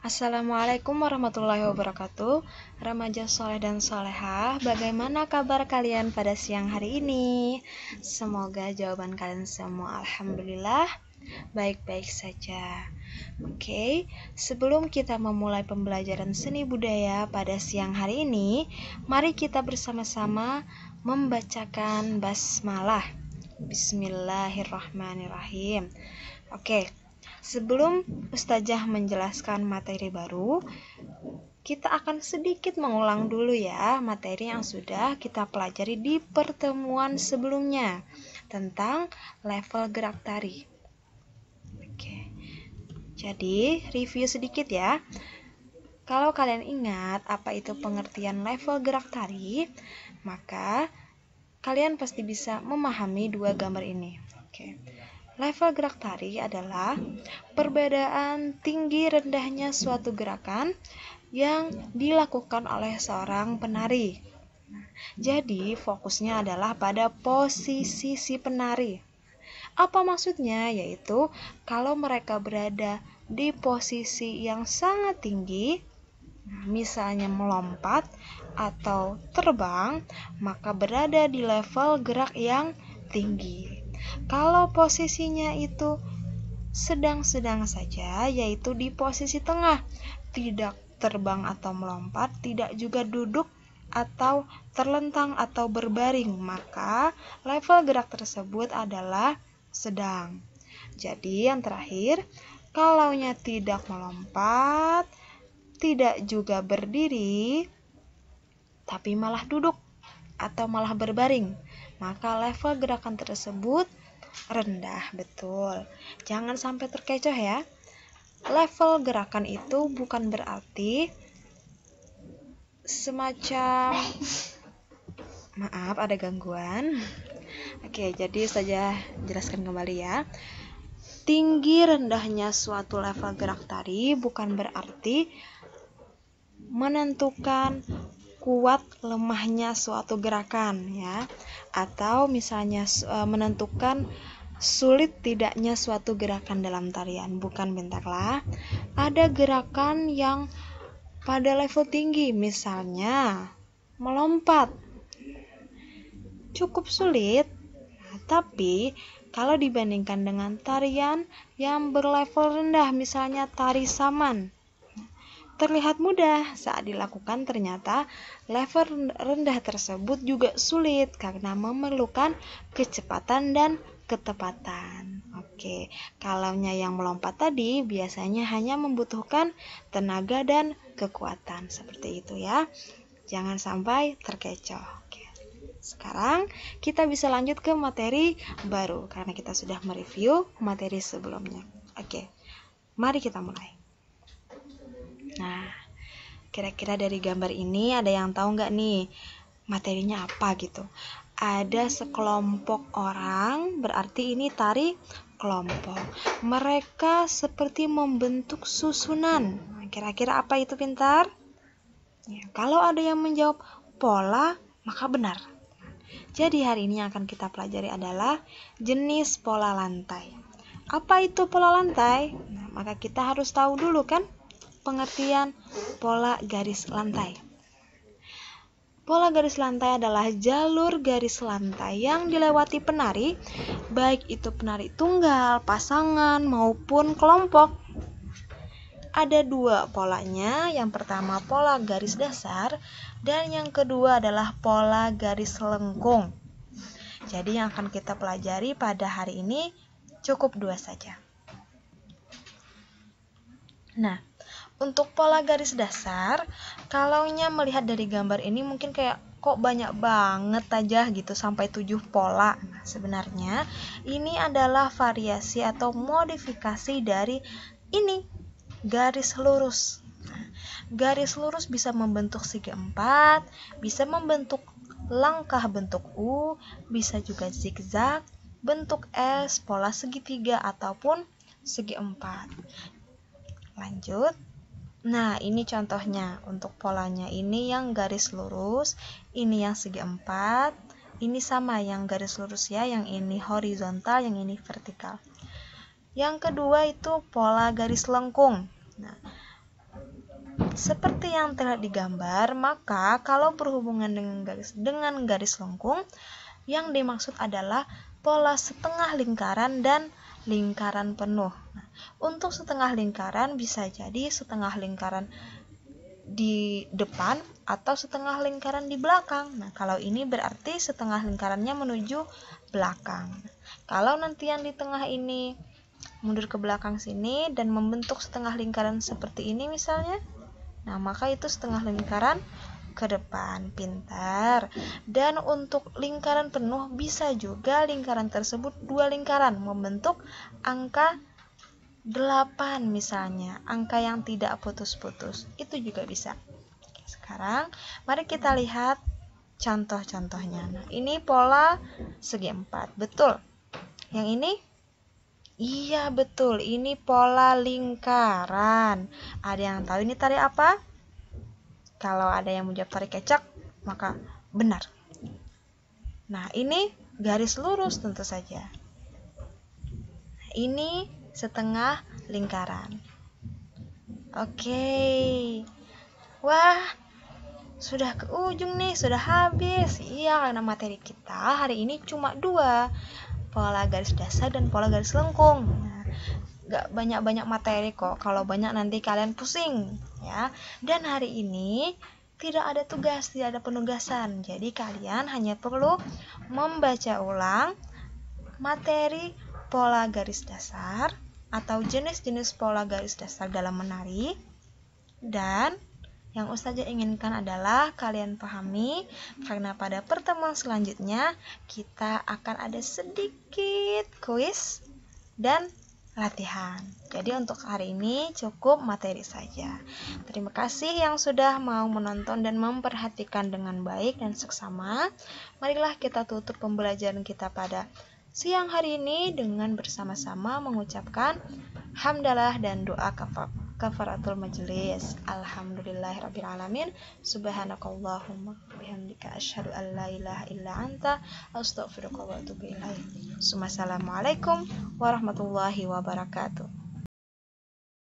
Assalamualaikum warahmatullahi wabarakatuh. Remaja soleh dan solehah, bagaimana kabar kalian pada siang hari ini? Semoga jawaban kalian semua alhamdulillah baik-baik saja. Oke, sebelum kita memulai pembelajaran seni budaya pada siang hari ini, mari kita bersama-sama membacakan basmalah. Bismillahirrahmanirrahim. Oke, sebelum Ustazah menjelaskan materi baru, kita akan sedikit mengulang dulu ya materi yang sudah kita pelajari di pertemuan sebelumnya tentang level gerak tari. Oke, jadi review sedikit ya. Kalau kalian ingat apa itu pengertian level gerak tari, maka kalian pasti bisa memahami dua gambar ini. Oke. Level gerak tari adalah perbedaan tinggi rendahnya suatu gerakan yang dilakukan oleh seorang penari. Jadi, fokusnya adalah pada posisi si penari. Apa maksudnya? Yaitu kalau mereka berada di posisi yang sangat tinggi, misalnya melompat atau terbang, maka berada di level gerak yang tinggi. Kalau posisinya itu sedang-sedang saja, yaitu di posisi tengah, tidak terbang atau melompat, tidak juga duduk atau terlentang atau berbaring, maka level gerak tersebut adalah sedang. Jadi yang terakhir, kalaunya tidak melompat, tidak juga berdiri, tapi malah duduk atau malah berbaring, maka level gerakan tersebut rendah. Betul. Jangan sampai terkecoh ya. Level gerakan itu bukan berarti semacam maaf ada gangguan. Oke, jadi saja jelaskan kembali ya. Tinggi rendahnya suatu level gerak tari bukan berarti menentukan kuat lemahnya suatu gerakan ya, atau misalnya menentukan sulit tidaknya suatu gerakan dalam tarian. Bukan, bentarlah. Ada gerakan yang pada level tinggi, misalnya melompat, cukup sulit, tapi kalau dibandingkan dengan tarian yang berlevel rendah, misalnya tari saman, terlihat mudah saat dilakukan, ternyata level rendah tersebut juga sulit karena memerlukan kecepatan dan ketepatan. Oke, kalaunya yang melompat tadi biasanya hanya membutuhkan tenaga dan kekuatan, seperti itu ya. Jangan sampai terkecoh. Oke. Sekarang kita bisa lanjut ke materi baru karena kita sudah mereview materi sebelumnya. Oke, mari kita mulai. Nah, kira-kira dari gambar ini ada yang tahu nggak nih materinya apa gitu? Ada sekelompok orang, berarti ini tari kelompok. Mereka seperti membentuk susunan. Nah, kira-kira apa itu, pintar? Ya, kalau ada yang menjawab pola, maka benar. Jadi hari ini yang akan kita pelajari adalah jenis pola lantai. Apa itu pola lantai? Nah, maka kita harus tahu dulu kan pengertian pola garis lantai. Pola garis lantai adalah jalur garis lantai yang dilewati penari, baik itu penari tunggal, pasangan, maupun kelompok. Ada dua polanya, yang pertama pola garis dasar, dan yang kedua adalah pola garis lengkung. Jadi yang akan kita pelajari pada hari ini cukup dua saja. Nah, untuk pola garis dasar, kalaunya melihat dari gambar ini mungkin kayak kok banyak banget aja gitu sampai 7 pola. Nah, sebenarnya ini adalah variasi atau modifikasi dari ini, garis lurus. Nah, garis lurus bisa membentuk segi 4, bisa membentuk langkah bentuk U, bisa juga zigzag, bentuk S, pola segitiga ataupun segi 4. Lanjut. Nah, ini contohnya untuk polanya. Ini yang garis lurus, ini yang segi 4, ini sama yang garis lurus ya, yang ini horizontal, yang ini vertikal. Yang kedua itu pola garis lengkung. Nah, Seperti yang terlihat di gambar, maka kalau berhubungan dengan garis lengkung, yang dimaksud adalah pola setengah lingkaran dan lingkaran penuh. Nah, untuk setengah lingkaran bisa jadi setengah lingkaran di depan atau setengah lingkaran di belakang. Nah, kalau ini berarti setengah lingkarannya menuju belakang. Kalau nanti yang di tengah ini mundur ke belakang sini dan membentuk setengah lingkaran seperti ini misalnya, nah maka itu setengah lingkaran ke depan. Pintar. Dan untuk lingkaran penuh bisa juga lingkaran tersebut dua lingkaran membentuk angka 8 misalnya, angka yang tidak putus-putus, itu juga bisa. Sekarang mari kita lihat contoh-contohnya. Nah, ini pola segi 4, betul. Yang ini? Iya, betul. Ini pola lingkaran. Ada yang tahu ini tari apa? Kalau ada yang menjawab tari kecak, maka benar. Nah, ini garis lurus tentu saja. Ini setengah lingkaran. Oke. Wah, sudah ke ujung nih, sudah habis. Iya, karena materi kita hari ini cuma 2, pola garis dasar dan pola garis lengkung. Nah, gak banyak-banyak materi kok. Kalau banyak nanti kalian pusing, ya. Dan hari ini tidak ada tugas, tidak ada penugasan. Jadi kalian hanya perlu membaca ulang materi pola garis dasar atau jenis-jenis pola garis dasar dalam menari, dan yang Ustazah inginkan adalah kalian pahami, karena pada pertemuan selanjutnya kita akan ada sedikit kuis dan latihan. Jadi untuk hari ini cukup materi saja. Terima kasih yang sudah mau menonton dan memperhatikan dengan baik dan seksama. Marilah kita tutup pembelajaran kita pada siang hari ini dengan bersama-sama mengucapkan hamdalah dan doa kafaratul majelis. Alhamdulillahirrabbilalamin. Subhanakallahumma bihamdika asyhadu an la ilaha illa anta astaghfiruka wa atubu ilaik. Assalamualaikum warahmatullahi wabarakatuh.